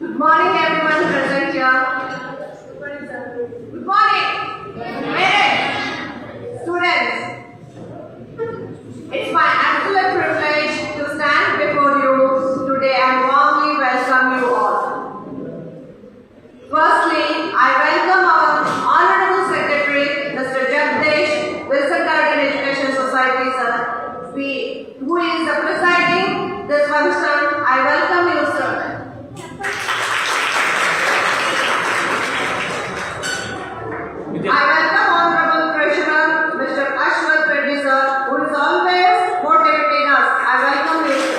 Good morning, everyone present here. Good morning, parents, students. It's my absolute privilege to stand before you today and warmly welcome you all. Firstly, I welcome our Honorable Secretary, Mr. Jagdesh, Wilson Garden Education Society, sir, who is presiding this function. I welcome you, sir. I welcome Honorable Treasurer, Mr. Ashwath Reddy, sir, who is always motivating us. I welcome you, sir.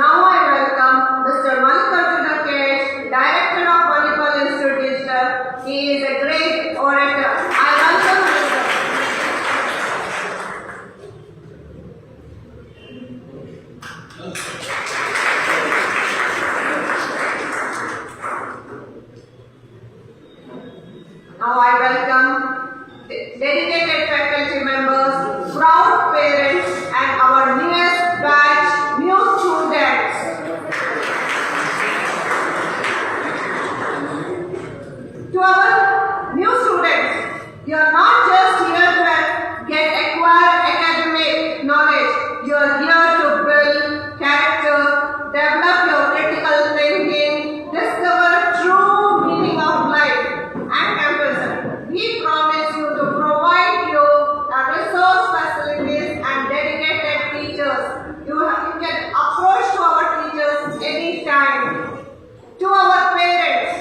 Now I welcome Mr. Mallikarjuna Kesh, Director of Volleyball Institute Digital. He is a great orator. I welcome you, sir. Now I welcome dedicated faculty members, proud parents, and our newest batch, new students. To our new students, you are not just here to acquire academic knowledge. You are here to build character, develop your critical thinking, discover true meaning of life. And campus, we promise you to provide you resource facilities and dedicated teachers. You can approach to our teachers anytime. To our parents,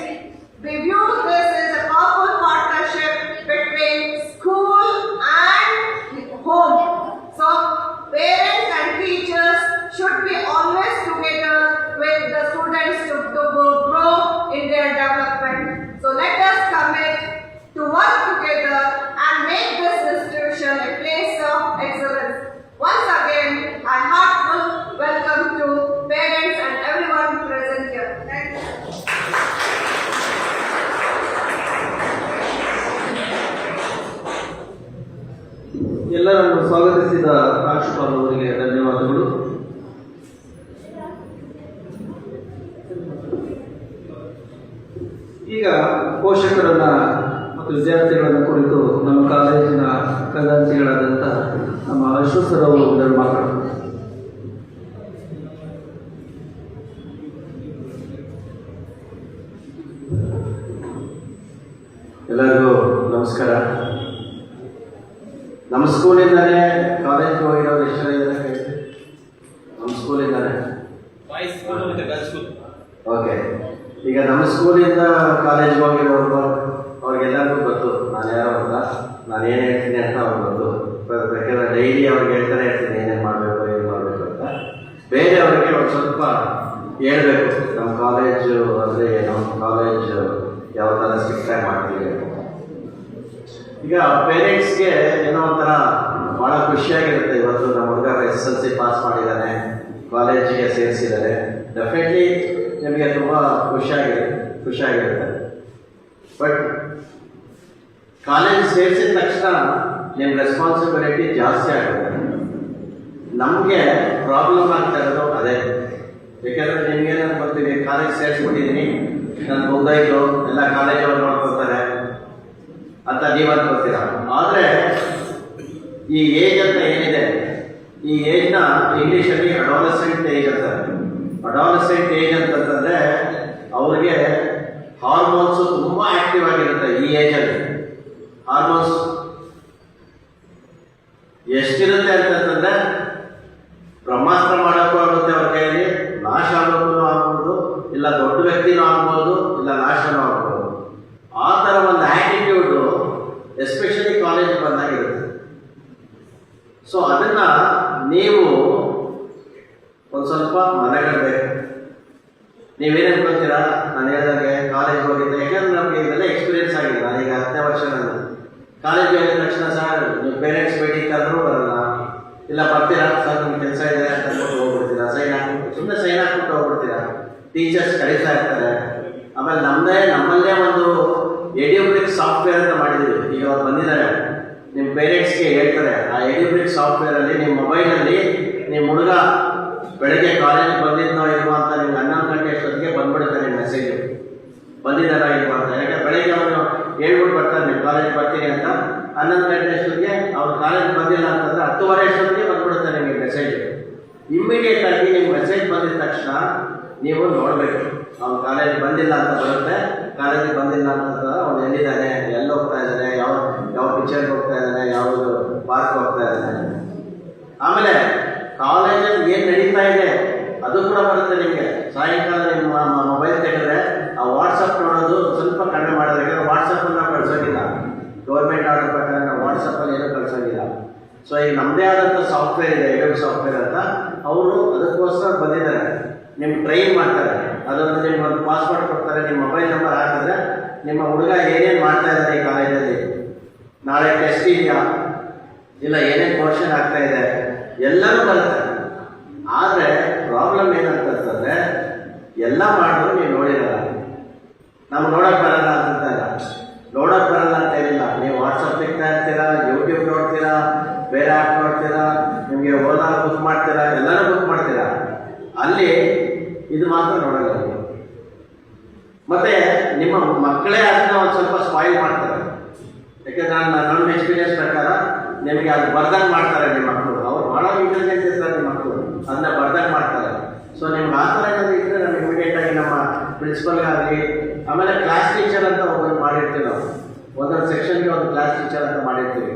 we view this as a powerful partnership between school and home. So, parents and teachers should be always together with the students to grow in their development. So, let us commit to work together and make this institution a place of excellence. Once again, a heartfelt welcome to parents and everyone present here. Thank you. ಎಲ್ಲರನ್ನು ಸ್ವಾಗತಿಸಿದ ಪ್ರಾಂಶುಪಾಲ ಅವರಿಗೆ ಧನ್ಯವಾದಗಳು. ಈಗ ಪೋಷಕರನ್ನ ಮತ್ತು ವಿದ್ಯಾರ್ಥಿಗಳನ್ನ ಕುರಿತು ನಮ್ಮ ಕಾಲೇಜಿನ ಖಜಾಂಚಿಗಳಾದಂಥ ನಮ್ಮ ಅಶ್ವಥ್ ಅವರು ಇದನ್ನು ಮಾತಾಡ್ತಾರೆ. ಎಲ್ಲರಿಗೂ ನಮಸ್ಕಾರ. ನಮ್ಮ ಸ್ಕೂಲಿಂದಾನೇ ಕಾಲೇಜ್ಗೆ ಹೋಗಿರೋರು ಎಷ್ಟು ಜನ ಇದ್ದಾರೆ? ನಮ್ಮ ಸ್ಕೂಲಿಂದಾನೆ. ಓಕೆ, ಈಗ ನಮ್ಮ ಸ್ಕೂಲಿಂದ ಕಾಲೇಜ್ಗೆ ಹೋಗಿರೋರು ಅವ್ರಿಗೆಲ್ಲರಿಗೂ ಗೊತ್ತು ನಾನು ಯಾರು ಅಂತ, ನಾನು ಏನು ಹೇಳ್ತೀನಿ ಅಂತ ಅವ್ರಿಗೆ ಗೊತ್ತು. ಬೇಕಾದ್ರೆ ಡೈಲಿ ಅವ್ರಿಗೆ ಹೇಳ್ತಾನೆ ಇರ್ತೀನಿ ಏನೇನು ಮಾಡಬೇಕು ಏನು ಮಾಡಬೇಕು ಅಂತ. ಬೇರೆ ಅವ್ರಿಗೆ ಒಂದು ಸ್ವಲ್ಪ ಹೇಳ್ಬೇಕು ನಮ್ಮ ಕಾಲೇಜು ಅಂದರೆ ನಮ್ಮ ಕಾಲೇಜು ಯಾವ ಥರ ಸ್ಟ್ರಿಕ್ಟಾಗಿ ಮಾಡ್ತೀವಿ. ಈಗ ಪೇರೆಂಟ್ಸ್ಗೆ ಏನೋ ಒಂಥರ ಭಾಳ ಖುಷಿಯಾಗಿರುತ್ತೆ. ಇವತ್ತು ನಮ್ಮ ಹುಡುಗ SSLC ಪಾಸ್ ಮಾಡಿದ್ದಾನೆ, ಕಾಲೇಜಿಗೆ ಸೇರಿಸಿದ್ದಾರೆ. ಡೆಫಿನೆಟ್ಲಿ ನಿಮಗೆ ತುಂಬ ಖುಷಿಯಾಗಿರುತ್ತೆ. ಬಟ್ ಕಾಲೇಜ್ ಸೇರಿಸಿದ ತಕ್ಷಣ ನಿಮ್ಮ ರೆಸ್ಪಾನ್ಸಿಬಿಲಿಟಿ ಜಾಸ್ತಿ ಆಗುತ್ತೆ. ನಮಗೆ ಪ್ರಾಬ್ಲಮ್ ಆಗ್ತಾ ಇರೋದು ಅದೇ. ಯಾಕೆಂದರೆ ನಿಮ್ಗೇನು ಬರ್ತೀವಿ, ಕಾಲೇಜ್ ಸೇರಿಸ್ಬಿಟ್ಟಿದ್ದೀನಿ, ನಾನು ಮುಗ್ದಾಯ್ತು, ಎಲ್ಲ ಕಾಲೇಜವ್ರು ನೋಡ್ಕೊತಾರೆ ಅಂತ ನೀವು ಅನ್ಕೊಳ್ತೀರ. ಆದರೆ ಈ ಏಜ್ ಅಂತ ಏನಿದೆ, ಈ ಏಜ್ನ ಇಂಗ್ಲೀಷಲ್ಲಿ ಅಡಾಲಸೆಂಟ್ ಏಜ್ ಅಂತಾರೆ. ಅಡಾಲಸೆಂಟ್ ಏಜ್ ಅಂತಂದರೆ ಅವ್ರಿಗೆ ಹಾರ್ಮೋನ್ಸು ತುಂಬ ಆ್ಯಕ್ಟಿವ್ ಆಗಿರುತ್ತೆ. ಈ ಏಜಲ್ಲಿ ಹಾರ್ಮೋನ್ಸ್ ಎಷ್ಟಿರುತ್ತೆ ಅಂತಂದರೆ ಬ್ರಹ್ಮಾಸ್ತ್ರ ಮಾಡೋಕ್ಕೂ ಆಗುತ್ತೆ ಅವ್ರ ಕೈಯಲ್ಲಿ, ನಾಶ ಆಗೋಕ್ಕೂ ಆಗ್ಬೋದು, ಇಲ್ಲ ದೊಡ್ಡ ವ್ಯಕ್ತಿನೂ ಆಗ್ಬೋದು, ಇಲ್ಲ ನಾಶನೂ ಆಗ್ಬೋದು. ಆ ಥರ ಒಂದು ಆ್ಯಟಿಟ್ಯೂಡು ಎಸ್ಪೆಷಲಿ ಕಾಲೇಜ್ ಬಂದಾಗಿರುತ್ತೆ. ಸೊ ಅದನ್ನು ನೀವು ಒಂದು ಸ್ವಲ್ಪ ಮನೆಗಡಬೇಕು. ನೀವೇನು ಅನ್ಕೊಳ್ತೀರಾ? ನಾನು ಹೇಳಿದಾಗೆ ಕಾಲೇಜ್ ಹೋಗಿದ್ದೆ, ಯಾಕಂದ್ರೆ ನಮಗೆ ಇದೆಲ್ಲ ಎಕ್ಸ್ಪೀರಿಯನ್ಸ್ ಆಗಿದೆ. ನಾನೀಗ 10ನೇ ವರ್ಷ ನಾನು ಕಾಲೇಜ್ಗೆ ಹೋಗಿದ ತಕ್ಷಣ ಸರ್ ನೀವು ಪೇರೆಂಟ್ಸ್ ಮೀಟಿಂಗ್ ಕರೆದ್ರೂ ಬರಲ್ಲ, ಇಲ್ಲ ಬರ್ತೀರಾ ಸರ್ ನಿಮ್ಗೆ ಕೆಲಸ ಇದೆ ಅಂತ ಅಂದ್ಬಿಟ್ಟು ಹೋಗ್ಬಿಡ್ತೀರಾ, ಸುಮ್ಮನೆ ಸೈನ್ ಹಾಕ್ಬಿಟ್ಟು ಹೋಗ್ಬಿಡ್ತೀರಾ. ಟೀಚರ್ಸ್ ಕರೀತಾ ಇರ್ತಾರೆ. ಆಮೇಲೆ ನಮ್ಮಲ್ಲೇ ಒಂದು ಎಡ್ಯೂಬ್ರಿಕ್ ಸಾಫ್ಟ್ವೇರ್ ಅಂತ ಮಾಡಿದ್ದೀವಿ. ಈಗ ಅವ್ರು ಬಂದಿದ್ದಾರೆ, ನಿಮ್ಮ ಪೇರೆಂಟ್ಸ್ಗೆ ಹೇಳ್ತಾರೆ ಆ ಎಡ್ಯೂಬ್ರಿಕ್ ಸಾಫ್ಟ್ವೇರಲ್ಲಿ ನಿಮ್ಮ ಮೊಬೈಲಲ್ಲಿ ನಿಮ್ಮ ಹುಡುಗ ಬೆಳಗ್ಗೆ ಕಾಲೇಜ್ ಬಂದಿದ್ನೋ ಇಲ್ವೋ ಅಂತ ನಿಮ್ಗೆ 11 ಗಂಟೆ ಅಷ್ಟೊತ್ತಿಗೆ ಬಂದ್ಬಿಡುತ್ತೆ ಮೆಸೇಜ್ ಬಂದಿದ್ದಾರಾ ಇಲ್ವಾ ಅಂತ. ಯಾಕೆ ಬೆಳಗ್ಗೆ ಅವನು ಹೇಳ್ಬಿಟ್ಟು ಬರ್ತಾನೆ ನೀವು ಕಾಲೇಜ್ ಬರ್ತೀನಿ ಅಂತ, 11 ಗಂಟೆ ಅಷ್ಟೊತ್ತಿಗೆ ಅವ್ರು ಕಾಲೇಜ್ ಬಂದಿಲ್ಲ ಅಂತಂದ್ರೆ 10:30 ಅಷ್ಟೊತ್ತಿಗೆ ಬಂದ್ಬಿಡುತ್ತೆ ನಿಮಗೆ ಮೆಸೇಜ್. ಇಮ್ಮಿಡಿಯೇಟ್ ಆಗಿ ನಿಮ್ಗೆ ಮೆಸೇಜ್ ಬಂದಿದ ತಕ್ಷಣ ನೀವು ನೋಡಬೇಕು ಅವ್ನು ಕಾಲೇಜ್ ಬಂದಿಲ್ಲ ಅಂತ ಬರುತ್ತೆ. ಕಾಲೇಜಿಗೆ ಬಂದಿಲ್ಲ ಅಂತಂದ್ರೆ ಅವ್ನು ಎಲ್ಲಿದ್ದಾನೆ, ಎಲ್ಲಿ ಹೋಗ್ತಾ ಇದ್ದಾನೆ, ಯಾವ ಪಿಕ್ಚರ್ಗೆ ಹೋಗ್ತಾ ಇದ್ದಾನೆ, ಯಾವುದು ಪಾರ್ಕ್ ಹೋಗ್ತಾ ಇದ್ದಾನೆ. ಆಮೇಲೆ ಕಾಲೇಜಲ್ಲಿ ಏನು ನಡೀತಾ ಇದೆ ಅದು ಕೂಡ ಬರುತ್ತೆ ನಿಮಗೆ. ಸಾಯಂಕಾಲ ನಿಮ್ಮ ಮೊಬೈಲ್ ತೆಗೆದ್ರೆ ಆ ವಾಟ್ಸಪ್ ನೋಡೋದು ಸ್ವಲ್ಪ ಕಡಿಮೆ ಮಾಡೋದು. ಯಾಕಂದರೆ ವಾಟ್ಸಪ್ಪನ್ನು ನಾವು ಕಳ್ಸೋದಿಲ್ಲ, ಗೌರ್ಮೆಂಟ್ ಆರ್ಡರ್ ಪ್ರಕಾರ ನಾವು ವಾಟ್ಸಪ್ಪಲ್ಲಿ ಏನೂ ಕಳ್ಸೋದಿಲ್ಲ. ಸೊ ಈಗ ನಮ್ಮದೇ ಆದಂಥ ಸಾಫ್ಟ್ವೇರ್ ಇದೆ, ಎಡೋ ಸಾಫ್ಟ್ವೇರ್ ಅಂತ, ಅವರು ಅದಕ್ಕೋಸ್ಕರ ಬಂದಿದ್ದಾರೆ, ನಿಮ್ಗೆ ಟ್ರೈನ್ ಮಾಡ್ತಾರೆ. ಅದೊಂದು ನಿಮ್ಗೆ ಒಂದು ಪಾಸ್ವರ್ಡ್ ಕೊಡ್ತಾರೆ, ನಿಮ್ಮ ಮೊಬೈಲ್ ನಂಬರ್ ಹಾಕಿದ್ರೆ ನಿಮ್ಮ ಹುಡುಗ ಏನೇನು ಮಾಡ್ತಾ ಇದ್ದಾರೆ ಈ ಕಾಲೇಜಲ್ಲಿ, ನಾಳೆ ಟೆಸ್ಟ್ ಇದೆಯಾ ಇಲ್ಲ ಏನೇನು ಪೋರ್ಷನ್ ಆಗ್ತಾ ಇದೆ ಎಲ್ಲನೂ ಬರುತ್ತೆ. ಆದರೆ ಪ್ರಾಬ್ಲಮ್ ಏನಂತಂತಂದರೆ ಎಲ್ಲ ಮಾಡಿದ್ರು ನೀವು ನೋಡಿರಲ್ಲ. ನಮ್ಗೆ ನೋಡೋಕ್ಕೆ ಬರಲ್ಲ ಅಂತಂತಲ್ಲ, ನೋಡೋಕ್ಕೆ ಬರಲ್ಲ ಅಂತ ಹೇಳಿಲ್ಲ. ನೀವು ವಾಟ್ಸಪ್ ಸಿಗ್ತಾ ಇರ್ತೀರಾ, ಯೂಟ್ಯೂಬ್ ನೋಡ್ತೀರಾ, ಬೇರೆ ಆ್ಯಪ್ ನೋಡ್ತೀರಾ, ನಿಮಗೆ ಓಲಾ ಬುಕ್ ಮಾಡ್ತೀರಾ, ಎಲ್ಲನೂ ಬುಕ್ ಮಾಡ್ತೀರಾ. ಅಲ್ಲಿ ಇದು ಮಾತ್ರ ನೋಡಲ್ಲ ನೀವು. ಮತ್ತು ನಿಮ್ಮ ಮಕ್ಕಳೇ ಅದನ್ನ ಒಂದು ಸ್ವಲ್ಪ ಸ್ಪಾಯಿಲ್ ಮಾಡ್ತಾರೆ. ಯಾಕೆಂದ್ರೆ ನನ್ನ ಎಕ್ಸ್ಪೀರಿಯನ್ಸ್ ಪ್ರಕಾರ ನಿಮಗೆ ಅದು ಬರ್ದಂಗೆ ಮಾಡ್ತಾರೆ ನಿಮ್ಮ ಮಕ್ಕಳು. ಅವ್ರು ಭಾಳ ಇಂಟೆಲಿಜೆಂಟ್ ಇರ್ತಾರೆ ನಿಮ್ಮ ಮಕ್ಕಳು, ಅದನ್ನ ಬರ್ದಂಗೆ ಮಾಡ್ತಾರೆ. ಸೊ ನಿಮ್ಗೆ ಆ ಥರ ಏನಾದರೂ ಇದ್ದರೆ ನಾವು ಇಮಿಡಿಯೇಟಾಗಿ ನಮ್ಮ ಪ್ರಿನ್ಸಿಪಲ್ಗಾಗಲಿ, ಆಮೇಲೆ ಕ್ಲಾಸ್ ಟೀಚರ್ ಅಂತ ಒಬ್ಬರು ಮಾಡಿರ್ತೀವಿ ನಾವು, ಒಂದೊಂದು ಸೆಕ್ಷನ್ಗೆ ಒಂದು ಕ್ಲಾಸ್ ಟೀಚರ್ ಅಂತ ಮಾಡಿರ್ತೀವಿ.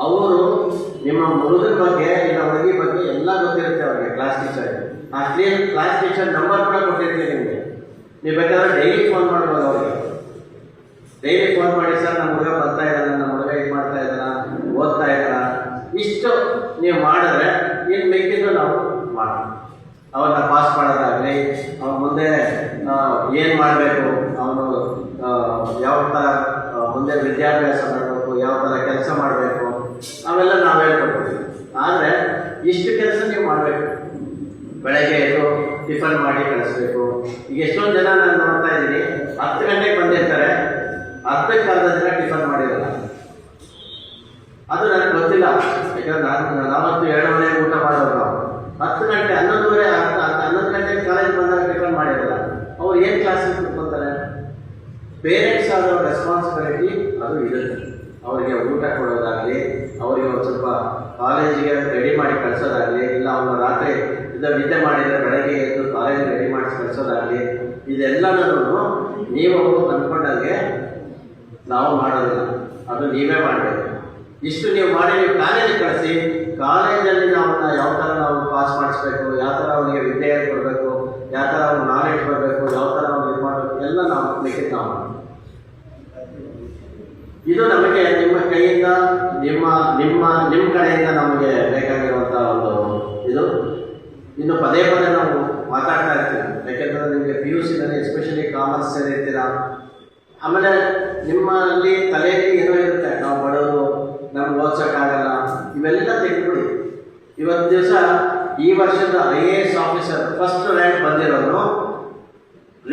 ಅವರು ನಿಮ್ಮ ಹುಡುಗರ ಬಗ್ಗೆ ಇಲ್ಲ ಹುಡುಗಿ ಬಗ್ಗೆ ಎಲ್ಲ ಗೊತ್ತಿರುತ್ತೆ ಅವ್ರಿಗೆ, ಕ್ಲಾಸ್ ಟೀಚರ್ಗೆ. ಆ ಕ್ಲಾಸ್ ಟೀಚರ್ ನಂಬರ್ ಕೂಡ ಕೊಟ್ಟಿರ್ತೀವಿ ನಿಮಗೆ. ನೀವು ಬೇಕಾದ್ರೆ ಡೈಲಿ ಫೋನ್ ಮಾಡ್ಬೋದು ಅವ್ರಿಗೆ. ಡೈಲಿ ಫೋನ್ ಮಾಡಿ, ಸರ್ ನಮ್ಮ ಹುಡುಗ ಬರ್ತಾ ಇದ್ದಾನ, ನಮ್ಮ ಹುಡುಗ ಇದು ಮಾಡ್ತಾ ಇದ್ದಾನ, ಓದ್ತಾ ಇದ್ದಾನ, ಇಷ್ಟು ನೀವು ಮಾಡಿದ್ರೆ ಏನು ಬೇಕಿದ್ರು ನಾವು ಮಾಡೋಣ. ಅವನ್ನ ಪಾಸ್ ಮಾಡೋದಾಗಲಿ, ಅವನ ಮುಂದೆ ಏನು ಮಾಡಬೇಕು, ಅವನು ಯಾವ ಥರ ಮುಂದೆ ವಿದ್ಯಾಭ್ಯಾಸ ಮಾಡಬೇಕು, ಯಾವ ಥರ ಕೆಲಸ ಮಾಡಬೇಕು, ಅವೆಲ್ಲ ನಾವು ಹೇಳ್ಕೊಡ್ತೀವಿ. ಆದರೆ ಇಷ್ಟು ಕೆಲಸ ನೀವು ಮಾಡಬೇಕು. ಬೆಳಗ್ಗೆ ಎದ್ದು ಟಿಫನ್ ಮಾಡಿ ಕಳಿಸ್ಬೇಕು. ಈಗ ಎಷ್ಟೊಂದು ಜನ ನಾನು ನೋಡ್ತಾ ಇದ್ದೀನಿ, 10 ಗಂಟೆಗೆ ಬಂದಿರ್ತಾರೆ, ಅರ್ಧಕ್ಕೆ ಅರ್ಧ ದಿನ ಟಿಫನ್ ಮಾಡಿರಲ್ಲ. ಅದು ನನಗೆ ಗೊತ್ತಿಲ್ಲ, ಯಾಕಂದ್ರೆ ನಾವತ್ತು 7:30 ಊಟ ಮಾಡೋರು ನಾವು. 10 ಗಂಟೆ 11 ಗಂಟೆಗೆ ಕಾಲೇಜ್ ಬಂದಾಗ ಟಿಫನ್ ಮಾಡಿರಲ್ಲ. ಅವ್ರು ಏನು ಕ್ಲಾಸಿಗೆ ಕುತ್ಕೊತಾರೆ? ಪೇರೆಂಟ್ಸ್ ಆದ ರೆಸ್ಪಾನ್ಸಿಬಿಲಿಟಿ ಅದು ಇರುತ್ತೆ. ಅವರಿಗೆ ಊಟ ಕೊಡೋದಾಗಲಿ, ಅವರಿಗೆ ಒಂದು ಸ್ವಲ್ಪ ಕಾಲೇಜಿಗೆ ರೆಡಿ ಮಾಡಿ ಕಳಿಸೋದಾಗಲಿ, ಇಲ್ಲ ಅವನು ರಾತ್ರಿ ನಿದ್ದೆ ಮಾಡಿದರೆ ಬೆಳಗ್ಗೆ ಎದ್ದು ಕಾಲೇಜಿಗೆ ರೆಡಿ ಮಾಡಿಸಿ ಕಳಿಸೋದಾಗಲಿ, ಇದೆಲ್ಲನೂ ನೀವು ಅಂದ್ಕೊಂಡಂಗೆ ನಾವು ಮಾಡೋದಿಲ್ಲ, ಅದು ನೀವೇ ಮಾಡಬೇಕು. ಇಷ್ಟು ನೀವು ಮಾಡಿ ನೀವು ಕಾಲೇಜಿಗೆ ಕಳಿಸಿ, ಕಾಲೇಜಲ್ಲಿ ನಾವನ್ನ ಯಾವ ಥರ ನಾವು ಪಾಸ್ ಮಾಡಿಸ್ಬೇಕು, ಯಾವ ಥರ ಅವನಿಗೆ ವಿದ್ಯೆ ಕೊಡಬೇಕು, ಯಾವ ಥರ ಅವ್ನು ನಾಲೆಡ್ಜ್ ಬರಬೇಕು, ಯಾವ ಥರ ಅವ್ನು ಇದು ಮಾಡಬೇಕು, ಎಲ್ಲ ನಾವು ಲಿಖಿತ ನಾವು. ಇದು ನಮಗೆ ನಿಮ್ಮ ಕೈಯಿಂದ ನಿಮ್ಮ ಕಡೆಯಿಂದ ನಮಗೆ ಬೇಕಾಗಿರುವಂಥ ಒಂದು ಇದು. ಇನ್ನು ಪದೇ ಪದೇ ನಾವು ಮಾತಾಡ್ತಾ ಇರ್ತೀವಿ, ಯಾಕೆಂದರೆ ನಿಮಗೆ PUC ನಲ್ಲಿ ಎಸ್ಪೆಷಲಿ ಕಾಮರ್ಸ್ ಸೇರಿರ್ತೀರಾ. ಆಮೇಲೆ ನಿಮ್ಮಲ್ಲಿ ತಲೆಯಲ್ಲಿ ಏನೋ ಇರುತ್ತೆ, ನಾವು ಬಡವರು, ನಮ್ಗೆ ಓದ್ಸೋಕ್ಕಾಗಲ್ಲ, ಇವೆಲ್ಲ ತೆಗೆದುಬಿಡಿ. ಇವತ್ತು ದಿವಸ ಈ ವರ್ಷದ IAS ಆಫೀಸರ್ ಫಸ್ಟ್ ರ್ಯಾಂಕ್ ಬಂದಿರೋನು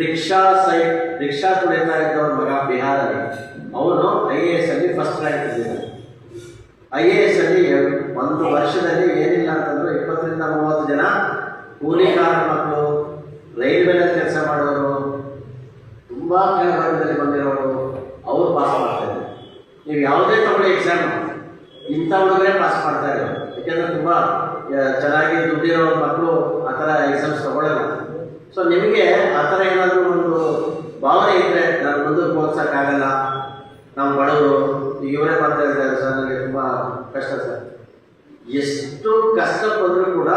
ರಿಕ್ಷಾ ತುಳಿತಾ ಇದ್ದವನ ಮಗ ಬಿಹಾರಲ್ಲಿ. ಅವನು IAS ಅಲ್ಲಿ ಫಸ್ಟ್ ರ್ಯಾಂಕ್ ಇದ್ದಿದ್ದಾನೆ. IAS ಅಲ್ಲಿ ಒಂದು ವರ್ಷದಲ್ಲಿ ಏನಿಲ್ಲ ಅಂತಂದ್ರೆ 20ರಿಂದ 30 ಜನ ಕೂಲಿಕಾರ ಮಕ್ಕಳು, ರೈಲ್ವೆನಲ್ಲಿ ಕೆಲಸ ಮಾಡೋರು, ತುಂಬ ಕೆಳಭಾಗದಲ್ಲಿ ಬಂದಿರೋರು, ಅವರು ಪಾಸ್ ಮಾಡ್ತಾ ಇದ್ದಾರೆ. ನೀವು ಯಾವುದೇ ತಗೊಳ್ಳಿ ಎಕ್ಸಾಮ್, ಇಂಥ ಹುಡುಗರೇ ಪಾಸ್ ಮಾಡ್ತಾ ಇದ್ದಾರೆ. ಯಾಕೆಂದರೆ ತುಂಬ ಚೆನ್ನಾಗಿ ದುಡ್ಡಿರೋ ಮಕ್ಕಳು ಆ ಥರ ಎಕ್ಸಾಮ್ಸ್ ತಗೊಳ್ಳಲ್ಲ. ಸೊ ನಿಮಗೆ ಆ ಥರ ಏನಾದರೂ ಒಂದು ಭಾವನೆ ಇದ್ದರೆ, ನಾನು ಮುಂದಕ್ಕೆ ಓದ್ಸೋಕ್ಕಾಗಲ್ಲ, ನಾವು ಬಡವರು, ಇವರೇ ಮಾಡ್ತಾ ಇದ್ದಾರೆ ಸರ್, ನನಗೆ ತುಂಬ ಕಷ್ಟ ಸರ್. ಎಷ್ಟು ಕಷ್ಟ ಬಂದರೂ ಕೂಡ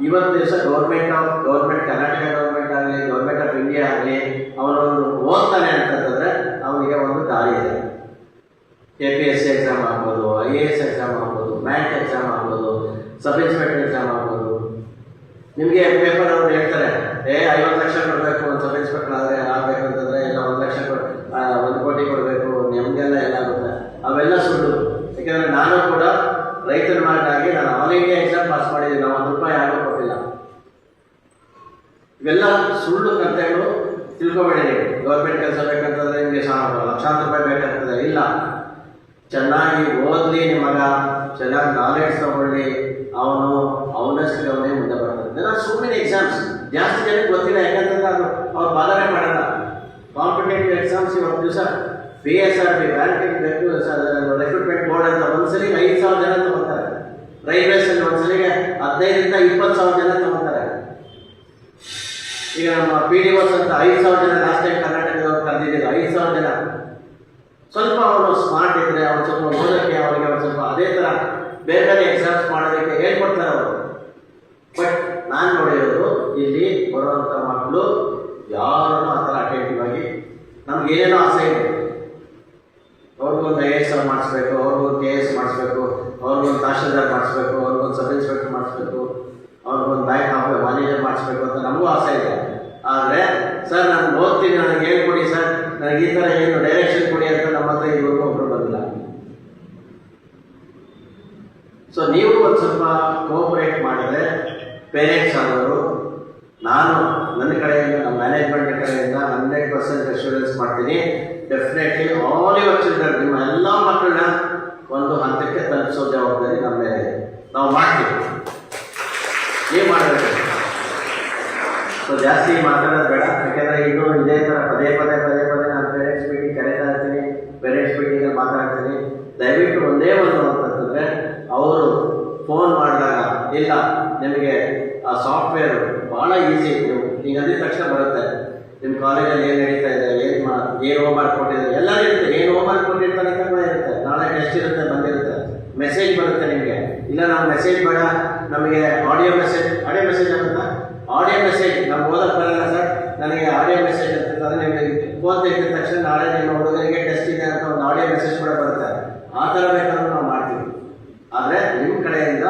ಇವತ್ತು ದಿವಸ ಗೌರ್ಮೆಂಟ್ ಕರ್ನಾಟಕ ಗೌರ್ಮೆಂಟ್ ಆಗಲಿ, ಗೌರ್ಮೆಂಟ್ ಆಫ್ ಇಂಡಿಯಾ ಆಗಲಿ, ಅವನೊಂದು ಓದ್ತಾನೆ ಅಂತಂದರೆ ಅವನಿಗೆ ಒಂದು ದಾರಿ ಇದೆ. KPSC ಎಕ್ಸಾಮ್ ಆಗ್ಬೋದು, IAS ಎಕ್ಸಾಮ್ ಆಗ್ಬೋದು, MAT ಎಕ್ಸಾಮ್ ಆಗ್ಬೋದು, ಸಬ್ ಇನ್ಸ್ಪೆಕ್ಟರ್ ಎಕ್ಸಾಮ್ ಆಗ್ಬೋದು. ನಿಮಗೆ ಪೇಪರ್ ಅವ್ರು ಹೇಳ್ತಾರೆ, 50 ಲಕ್ಷ ಕೊಡಬೇಕು, ಒಂದು ಸಬ್ ಇನ್ಸ್ಪೆಕ್ಟರ್ ಆದರೆ ಆಗಬೇಕು ಅಂತಂದರೆ ಎಲ್ಲ 1 ಲಕ್ಷ 1 ಕೋಟಿ ಕೊಡಬೇಕು, ನಮಗೆಲ್ಲ ಎಲ್ಲ ಆಗುತ್ತೆ. ಅವೆಲ್ಲ ಸುಳ್ಳು. ಯಾಕೆಂದರೆ ನಾನು ಕೂಡ ರೈತರ ಮಗನಾಗಿ ನಾನು ಆಲ್ ಇಂಡಿಯಾ ಎಕ್ಸಾಮ್ ಪಾಸ್ ಮಾಡಿದ್ದೀನಿ, ನಾವು 1 ರೂಪಾಯಿ ಯಾರೂ ಕೊಟ್ಟಿಲ್ಲ. ಇವೆಲ್ಲ ಸುಳ್ಳು ಕಥೆಗಳು, ತಿಳ್ಕೊಬೇಡಿ. ಗೌರ್ಮೆಂಟ್ ಕೆಲಸ ಬೇಕಂತಂದರೆ ನಿಮಗೆ ಲಕ್ಷಾಂತರ ರೂಪಾಯಿ ಬೇಕಾಗ್ತದೆ, ಇಲ್ಲ. ಚೆನ್ನಾಗಿ ಓದಲಿ ನಿಮ್ಮ ಮಗ, ಚೆನ್ನಾಗಿ ನಾಲೆಡ್ಜ್ ತಗೊಳ್ಳಿ, ಅವನಷ್ಟೇ ಅವನೇ ಮುಂದೆ ಬರ್ತಾನೆ. ಸುಮ್ಮನೆ ಜಾಸ್ತಿ ಜನಕ್ಕೆ ಗೊತ್ತಿಲ್ಲ, ಯಾಕಂತಂದ್ರೆ ಅದು ಅವ್ರು ಬಾಧನೆ ಮಾಡಲ್ಲ. ಕಾಂಪಿಟೇಟಿವ್ ಎಕ್ಸಾಮ್ಸ್ ಇವತ್ತು ದಿವಸ BSRB ಬ್ಯಾಂಕಿಂಗ್ ರಿಕ್ರೂಟ್ಮೆಂಟ್ ಬೋರ್ಡ್ ಅಂತ ಒಂದ್ಸಲಿಗೆ 5,000 ಜನ ತಗೋತಾರೆ. ರೈಲ್ವೇಸ್ ಅಲ್ಲಿ ಒಂದ್ಸಲಿಗೆ 15,000 ಇಂದ 20,000 ಜನ ತಗೋತಾರೆ. ಈಗ ನಮ್ಮ PDOs ಅಂತ 5,000 ಜನ ಲಾಸ್ಟ್ ಟೈಮ್ ಕರ್ನಾಟಕದವ್ರು ಕರೆದಿದ್ದೀವಿ. 5,000 ಜನ. ಸ್ವಲ್ಪ ಅವನು ಸ್ಮಾರ್ಟ್ ಇದ್ರೆ ಅವ್ರು ಸ್ವಲ್ಪ ಓದೋಕ್ಕೆ ಅವರಿಗೆ ಒಂದು ಸ್ವಲ್ಪ ಅದೇ ಥರ ಬೇರೆ ಬೇರೆ ಎಕ್ಸಾಮ್ಸ್ ಮಾಡೋದಕ್ಕೆ ಹೇಳ್ಕೊಡ್ತಾರೆ ಅವರು. ಬಟ್ ನಾನು ನೋಡಿರೋದು ಇಲ್ಲಿ ಬರುವಂಥ ಮಕ್ಕಳು ಯಾರನ್ನೂ ಆ ಥರ ಅಟೆಂಟಿವ್ ಆಗಿ ನಮ್ಗೆ ಏನೇನೋ ಆಸೆ ಇದೆ. ಅವ್ರಿಗೊಂದು IAS ಮಾಡಿಸ್ಬೇಕು, ಅವ್ರಿಗೊಂದು KS ಮಾಡಿಸ್ಬೇಕು, ಅವ್ರಿಗೊಂದು ತಹಶೀಲ್ದಾರ್ ಮಾಡಿಸ್ಬೇಕು, ಅವ್ರಿಗೊಂದು ಸಬ್ ಇನ್ಸ್ಪೆಕ್ಟರ್ ಮಾಡಿಸ್ಬೇಕು, ಅವ್ರಿಗೊಂದು ಬ್ಯಾಂಕ್ ಮ್ಯಾನೇಜರ್ ಮಾಡಿಸ್ಬೇಕು ಅಂತ ನಮಗೂ ಆಸೆ ಇದೆ. ಆದರೆ ಸರ್ ನಾನು ಓದ್ತೀನಿ, ನನಗೆ ಹೇಳ್ಕೊಡಿ ಸರ್, ನನಗೆ ಈ ಥರ ಏನು ಡೈರೆಕ್ಷನ್ ಕೊಡಿ ಅಂತ ನಮ್ಮ ಹತ್ರ ಇವ್ರಿಗೂ ಒಬ್ಬರು ಬಂದಿಲ್ಲ. ಸೊ ನೀವು ಒಂದು ಸ್ವಲ್ಪ ಕೋಆಪರೇಟ್ ಮಾಡಿದ್ರೆ ಪೇರೆಂಟ್ಸ್ ಆದವರು, ನಾನು ನನ್ನ ಕಡೆಯಿಂದ, ನಮ್ಮ ಮ್ಯಾನೇಜ್ಮೆಂಟ್ ಕಡೆಯಿಂದ 100% ಅಶ್ಯೂರೆನ್ಸ್ ಮಾಡ್ತೀನಿ. ಡೆಫಿನೆಟ್ಲಿ ಆಲ್ ಯುವರ್ ಚಿಲ್ಡ್ರನ್, ನಿಮ್ಮ ಎಲ್ಲ ಮಕ್ಕಳನ್ನ ಒಂದು ಹಂತಕ್ಕೆ ತಲುಪಿಸೋ ಜವಾಬ್ದಾರಿ ನಮ್ಮ ಮೇಲೆ ನಾವು ಮಾಡ್ತೀವಿ. ನೀವು ಮಾಡಬೇಕು. ಸೊ ಜಾಸ್ತಿ ಮಾತಾಡೋದು ಬೇಡ, ಯಾಕೆಂದರೆ ಇನ್ನೂ ಇದೇ ಥರ ಪದೇ ನಾನು ಪೇರೆಂಟ್ಸ್ ಮೀಟಿಂಗ್ ಕರೀತಾ ಇರ್ತೀನಿ, ಪೇರೆಂಟ್ಸ್ ಮೀಟಿಂಗಲ್ಲಿ ಮಾತಾಡ್ತೀನಿ. ದಯವಿಟ್ಟು ಒಂದೇ ಒಂದು ಅಂತಂತಂದರೆ, ಅವರು ಫೋನ್ ಮಾಡಿದಾಗ ಇಲ್ಲ ನಿಮಗೆ ಆ ಸಾಫ್ಟ್ವೇರ್ ಭಾಳ ಈಸಿ, ನೀವು ಈಗ ಅಂದಿದ ತಕ್ಷಣ ಬರುತ್ತೆ. ನಿಮ್ಮ ಕಾಲೇಜಲ್ಲಿ ಏನು ನಡೀತಾ ಇದೆ, ಏನು ಹೋಮ್ವರ್ಕ್ ಕೊಟ್ಟಿದ್ದಾರೆ, ಎಲ್ಲರೂ ಇರುತ್ತೆ. ಏನು ಹೋಮ್ವರ್ಕ್ ಕೊಟ್ಟಿರ್ತಾರೆ ಅಂತ ಕೂಡ ಇರುತ್ತೆ. ನಾಳೆ ಟೆಸ್ಟ್ ಇರುತ್ತೆ, ಬಂದಿರುತ್ತೆ, ಮೆಸೇಜ್ ಬರುತ್ತೆ ನಿಮಗೆ. ಇಲ್ಲ ನಾವು ಮೆಸೇಜ್ ಬೇಡ, ನಮಗೆ ಆಡಿಯೋ ಮೆಸೇಜ್ ಆಗುತ್ತಾ? ಆಡಿಯೋ ಮೆಸೇಜ್ ನಮ್ಗೆ ಓದಕ್ಕೆ ಬರಲ್ಲ ಸರ್, ನನಗೆ ಆಡಿಯೋ ಮೆಸೇಜ್ ಅಂತಂದರೆ ನಿಮಗೆ ಫೋನ್ ತೆಗೆದ ತಕ್ಷಣ ನಾಳೆ ನಿಮ್ಮ ಹುಡುಗರಿಗೆ ಟೆಸ್ಟ್ ಇದೆ ಅಂತ ಒಂದು ಆಡಿಯೋ ಮೆಸೇಜ್ ಕೂಡ ಬರುತ್ತೆ. ಆ ಥರ ಬೇಕಾದ್ರೂ ನಾವು ಮಾಡ್ತೀವಿ. ಆದರೆ ನಿಮ್ಮ ಕಡೆಯಿಂದ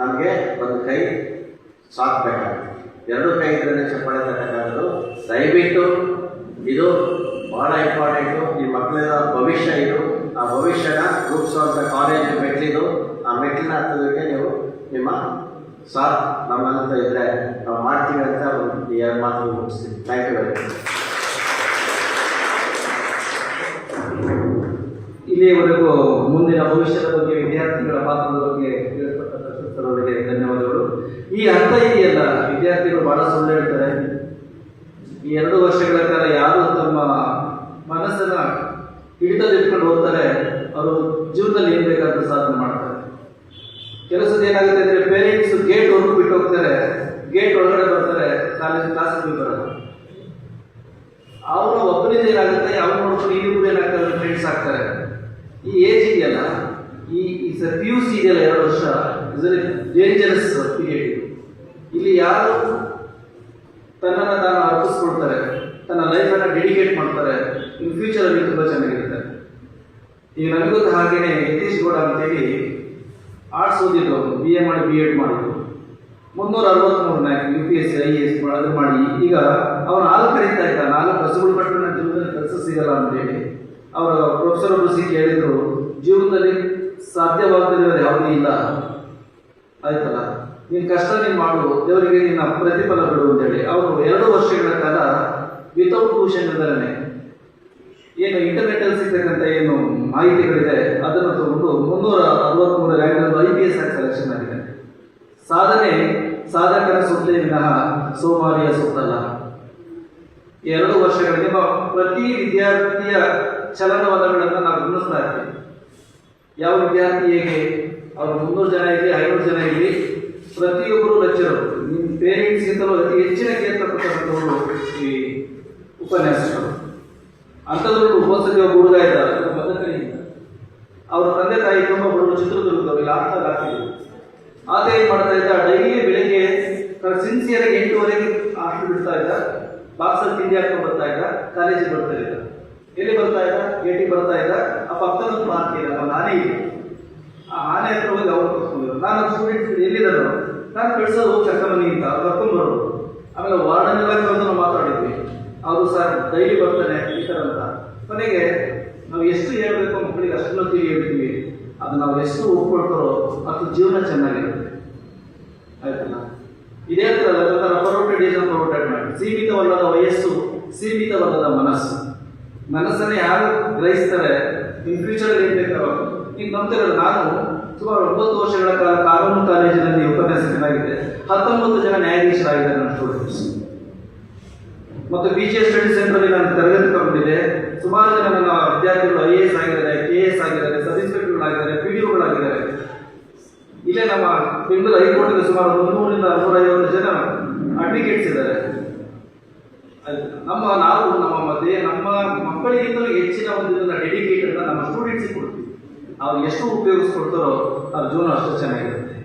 ನಮಗೆ ಒಂದು ಕೈ ಸಾಕಬೇಕಾಗುತ್ತೆ. 2 ಕೈ ಇದ್ರೇ ಚಪ್ಪಾಳೆ ತಗೋದು. ದಯವಿಟ್ಟು ಇದು ಭಾಳ ಇಂಪಾರ್ಟೆಂಟು. ಈ ಮಕ್ಕಳ ಭವಿಷ್ಯ ಇದು. ಆ ಭವಿಷ್ಯನ ರೂಪಿಸುವಂಥ ಕಾಲೇಜ್ ಮೆಟ್ಲಿದು. ಆ ಮೆಟ್ಲಿನ ಹತ್ತೋದಕ್ಕೆ ನೀವು ನಿಮ್ಮ ಸಾಥ್ ನಮ್ಮಂತ ಇದ್ದರೆ ನಾವು ಮಾಡ್ತೀವಿ ಅಂತ ಒಂದು 2 ಮಾತು ಮುಗಿಸ್ತೀವಿ. Thank you very much. ಇಲ್ಲಿಯವರೆಗೂ ಮುಂದಿನ ಭವಿಷ್ಯದ ಬಗ್ಗೆ, ವಿದ್ಯಾರ್ಥಿಗಳ ಪಾತ್ರದ ಬಗ್ಗೆ ತಿಳಿಸ್ಕೊಟ್ಟವರಿಗೆ ಧನ್ಯವಾದಗಳು. ಈ ಹಂತ ಇದೆಯಲ್ಲ, ವಿದ್ಯಾರ್ಥಿಗಳು ಬಹಳ ಸುಳ್ಳು ಹೇಳ್ತಾರೆ. ಈ 2 ವರ್ಷಗಳ ಕಾಲ ಯಾರು ತಮ್ಮ ಮನಸ್ಸನ್ನ ಹಿಡಿತದಿಟ್ಕೊಂಡು ಹೋಗ್ತಾರೆ, ಅವರು ಜೀವನದಲ್ಲಿ ಏನ್ ಬೇಕಾದ್ರೂ ಸಾಧನೆ ಮಾಡ್ತಾರೆ. ಕೆಲಸದ ಏನಾಗುತ್ತೆ ಅಂದ್ರೆ, ಪೇರೆಂಟ್ಸ್ ಗೇಟ್ ವರ್ಗು ಬಿಟ್ಟು ಹೋಗ್ತಾರೆ, ಗೇಟ್ ಒಳಗಡೆ ಬರ್ತಾರೆ, ಕ್ಲಾಸಿಗೆ ಬರಲ್ಲ. ಅವರ ಒಬ್ಬರಿಂದ ಏನಾಗುತ್ತೆ, ಅವ್ರು ನೋಡ್ಕೊಂಡು ಇನ್ನಿಬ್ರು ಏನಾಗ್ತಾರೆ, ಫ್ರೆಂಡ್ಸ್ ಆಗ್ತಾರೆ. ಈ ಏಜ್ ಇದೆಯಲ್ಲ, ಈ PUC ಇದೆಯಲ್ಲ 2 ವರ್ಷ, ಇಸ್ ವೆರಿ ಡೇಂಜರಸ್ ಪೀರಿಯಡ್. ಇಲ್ಲಿ ಯಾರು ತನ್ನನ್ನು ತಾನು ಅರ್ಪಿಸ್ಕೊಳ್ತಾರೆ, ತನ್ನ ಲೈಫನ್ನು ಡೆಡಿಕೇಟ್ ಮಾಡ್ತಾರೆ, ಇನ್ ಫ್ಯೂಚರಲ್ಲಿ ತುಂಬ ಚೆನ್ನಾಗಿರುತ್ತೆ. ಈಗ ನನಗೊತ್ತು ಹಾಗೇನೆ ಯತೀಶ್ ಗೌಡ ಅಂತೇಳಿ ಆರ್ಟ್ಸ್ ಓದಿದ್ರು, BA ಮಾಡಿ B.Ed ಮಾಡಿದ್ರು. 363 ರ್ಯಾಂಕ್ UPSC IAS ಅದು ಮಾಡಿ ಈಗ ಅವನು ಹಾಲು ಕರೀತಾ ಇದ್ದ. 4 ಹಸುಗಳು ಪಟ್ಟು ನನ್ನ ಜೀವನದಲ್ಲಿ ಕೆಲಸ ಸಿಗಲ್ಲ ಅಂತೇಳಿ ಅವರ ಪ್ರೊಫೆಸರ್ ಒಬ್ಬರು ಸಿಕ್ಕಿ ಹೇಳಿದ್ರು, ಜೀವನದಲ್ಲಿ ಸಾಧ್ಯವಾಗ್ತಿರೋದು ಯಾವುದೂ ಇಲ್ಲ, ಆಯ್ತಲ್ಲ, ನಿನ್ನ ಕಷ್ಟ ನೀನು ಮಾಡು, ದೇವರಿಗೆ ನಿನ್ನ ಪ್ರತಿಫಲ ಬಿಡು ಅಂತೇಳಿ ಅವರು 2 ವರ್ಷಗಳ ಕಾಲ ವಿತೌಟ್ ಟ್ಯೂಷನ್ ಇದ್ದಾನೆ. ಏನು ಇಂಟರ್ನೆಟ್ಟಲ್ಲಿ ಸಿಗ್ತಕ್ಕಂಥ ಏನು ಮಾಹಿತಿಗಳಿದೆ ಅದನ್ನು ತಗೊಂಡು 363 ರ್ಯಾಂಕ್ನಲ್ಲಿ IPS ಆಗಿ ಸೆಲೆಕ್ಷನ್ ಆಗಿದೆ. ಸಾಧಕರ ಸುತ್ತಲೇ ವಿನಃ ಸೋಮಾರಿಯ ಸುತ್ತಲ್ಲ. 2 ವರ್ಷಗಳಿಗೆ ಪ್ರತಿ ವಿದ್ಯಾರ್ಥಿಯ ಚಲನವಲನಗಳನ್ನು ನಾವು ಗಮನಿಸ್ತಾ ಇರ್ತೀವಿ. ಯಾವ ವಿದ್ಯಾರ್ಥಿ ಹೇಗೆ, ಅವರು 300 ಜನ ಇರಲಿ, 500 ಜನ ಇರಲಿ, ಪ್ರತಿಯೊಬ್ಬರು ಲೆಕ್ಚರರು, ನಿಮ್ಮ ಪೇರೆಂಟ್ಸ್ಗಿಂತಲೂ ಅತಿ ಹೆಚ್ಚಿನ ಕೇಂದ್ರ ಕೊಟ್ಟಂಥವರು ಈ ಉಪನ್ಯಾಸಕರು. ಅಂಥದ್ರಲ್ಲೂ ಹೋದ್ಸತಿ ಒಬ್ಬ ಹುಡುಗ ಇದ್ದ, ಬದಕರಿಯಿಂದ ಅವರ ತಂದೆ ತಾಯಿ ತುಂಬ ಬಡವರು, ಚಿತ್ರದುರ್ಗದವ್ರಿಗೆ ಆಗ್ತಿದ್ರು. ಆತ ಏನು ಮಾಡ್ತಾ ಇದ್ದ, ಡೈಲಿ ಬೆಳಿಗ್ಗೆ ಸಿನ್ಸಿಯರಾಗಿ 8:00 ಹಾಸ್ಟೆಲ್ ಬಿಡ್ತಾ ಇದ್ದ, ಬಾಕ್ಸಲ್ಲಿ ತಿಂಡಿ ಹಾಕೊಂಡು ಬರ್ತಾ ಇದ್ದ, ಕಾಲೇಜಿಗೆ ಬರ್ತಾ ಇದ್ದ. ಎಲ್ಲಿ ಬರ್ತಾ ಇದ್ದ, ಗೇಟಿಗೆ ಬರ್ತಾ ಇದ್ದ. ಆ ಪಕ್ಕದೊಂದು ಪಾರ್ಕ್ ಇದೆ, ಒಂದು ಆನೆ ಇದೆ. ಆ ಆನೆ ಹತ್ರ ಹೋಗಿ ಅವ್ರು ಕರ್ಕೊಂಡ್ರು. ನಾನು ಸ್ಟೂಡೆಂಟ್ಸ್ ಎಲ್ಲಿರೋದು, ನಾನು ಕಳ್ಸೋದು ಹೋಗಿ ಕರ್ಕೊಂಬನ್ನಿ ಅಂತ ಕರ್ಕೊಂಡ್ಬರೋದು. ಆಮೇಲೆ ವಾರ್ಡನ್ನೆಲ್ಲ ಕರೆದು ನಾವು ಮಾತಾಡಿದ್ವಿ. ಅವರು ಸರ್ ಡೈಲಿ ಬರ್ತಾನೆ ಈ ಥರ ಅಂತ. ಕೊನೆಗೆ ನಾವು ಎಷ್ಟು ಹೇಳ್ಬೇಕು ಮಕ್ಕಳಿಗೆ ಅಷ್ಟನ್ನು ಹೇಳ್ತೀವಿ, ಅದು ನಾವು ಎಷ್ಟು ಒಪ್ಕೊಳ್ತಾರೋ ಅದು ಜೀವನ ಚೆನ್ನಾಗಿರುತ್ತೆ, ಆಯ್ತಲ್ಲ. ಇದೇ ಥರ ಪ್ರೊಟೆಕ್ಟ್ ಮಾಡಿ. ಸೀಮಿತವಲ್ಲದ ವಯಸ್ಸು, ಸೀಮಿತವಲ್ಲದ ಮನಸ್ಸು. ಮನಸ್ಸನ್ನು ಯಾರು ಗ್ರಹಿಸ್ತಾರೆ, ಇನ್ ಫ್ಯೂಚರಲ್ಲಿ ಏನು ಬೇಕಾರೋ. ಈಗ ನಂಬ್ತಿರೋದು, ನಾನು ಸುಮಾರು 9 ವರ್ಷಗಳ ಕಾಲ ಕಾನೂನು ಕಾಲೇಜಿನಲ್ಲಿ ಉಪನ್ಯಾಸಕನಾಗಿದ್ದೆ. 19 ಜನ ನ್ಯಾಯಾಧೀಶರಾಗಿದ್ದಾರೆ ನನ್ನ ಸ್ಟೂಡೆಂಟ್ಸ್. ಮತ್ತು BGS ಸ್ಟಡಿ ಸೆಂಟರ್ ನಾನು ತರಗತಿ ತಗೊಂಡಿದ್ದೆ. ಸುಮಾರು ಜನ ನನ್ನ ವಿದ್ಯಾರ್ಥಿಗಳು IAS ಆಗಿದ್ದಾರೆ, KS ಆಗಿದ್ದಾರೆ, ಸಬ್ ಇನ್ಸ್ಪೆಕ್ಟರ್ಗಳಾಗಿದ್ದಾರೆ, PDOಗಳಾಗಿದ್ದಾರೆ. ಇಲ್ಲೇ ನಮ್ಮ ಬೆಂಗಳೂರು ಹೈಕೋರ್ಟಿಗೆ ಸುಮಾರು 300ರಿಂದ 150 ಜನ ಅಡ್ವೊಕೇಟ್ಸ್ ಇದ್ದಾರೆ. ನಾವು ನಮ್ಮ ಮಕ್ಕಳಿಗಿಂತಲೂ ಹೆಚ್ಚಿನ ಒಂದು ಡೆಡಿಕೇಟ್ ಅಂತ ನಮ್ಮ ಸ್ಟೂಡೆಂಟ್ಸಿಗೆ ಕೊಡ್ತೀವಿ. ಅವ್ರು ಎಷ್ಟು ಉಪಯೋಗಿಸ್ಕೊಡ್ತಾರೋ ಅವ್ರ ಜೀವನ ಅಷ್ಟು ಚೆನ್ನಾಗಿರುತ್ತೆ.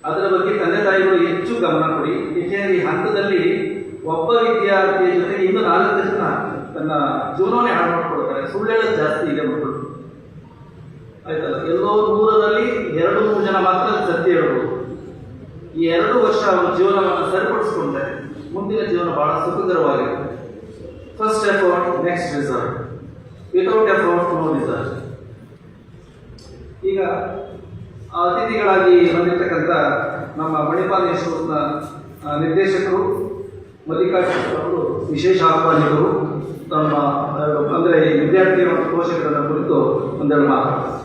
ಅದರ ಬಗ್ಗೆ ತಂದೆ ತಾಯಿಗಳು ಹೆಚ್ಚು ಗಮನ ಕೊಡಿ. ಏಕೆಂದರೆ ಈ ಹಂತದಲ್ಲಿ ಒಬ್ಬ ವಿದ್ಯಾರ್ಥಿಯ ಜೊತೆಗೆ ಇನ್ನೂ 4 ಜನ ತನ್ನ ಜೀವನವನ್ನೇ ಹಾಳು ಮಾಡಿಕೊಡ್ತಾರೆ. ಸುಳ್ಳು ಹೇಳೋದು ಜಾಸ್ತಿ ಇದೆ ಮಕ್ಕಳು, ಆಯ್ತಲ್ಲ. ಎಲ್ಲೋ 100ರಲ್ಲಿ 2-3 ಜನ ಮಾತ್ರ ಸತ್ಯ ಹೇಳ್ಬೋದು. ಈ 2 ವರ್ಷ ಅವರ ಜೀವನವನ್ನು ಸರಿಪಡಿಸ್ಕೊಂಡ್ರೆ ಮುಂದಿನ ಜೀವನ ಬಹಳ ಸುಖಕರವಾಗಿರುತ್ತೆ. First effort, next result. Without effort, no result. ಈಗ ಅತಿಥಿಗಳಾಗಿ ಬಂದಿರತಕ್ಕಂಥ ನಮ್ಮ ಮಣಿಪಾಲ್ ಇನ್ಸ್ಟಿಟ್ಯೂಟ್ನ ನಿರ್ದೇಶಕರು ಮಲ್ಲಿಕಾರ್ಜುನ ಅವರು ವಿಶೇಷ ಆಹ್ವಾನಿತರು. ತಮ್ಮ ಅಂದರೆ ವಿದ್ಯಾರ್ಥಿ ಮತ್ತು ಪೋಷಕರನ್ನ ಕುರಿತು ಒಂದೆರಡು ಮಾತಾಡ್ತಾರೆ.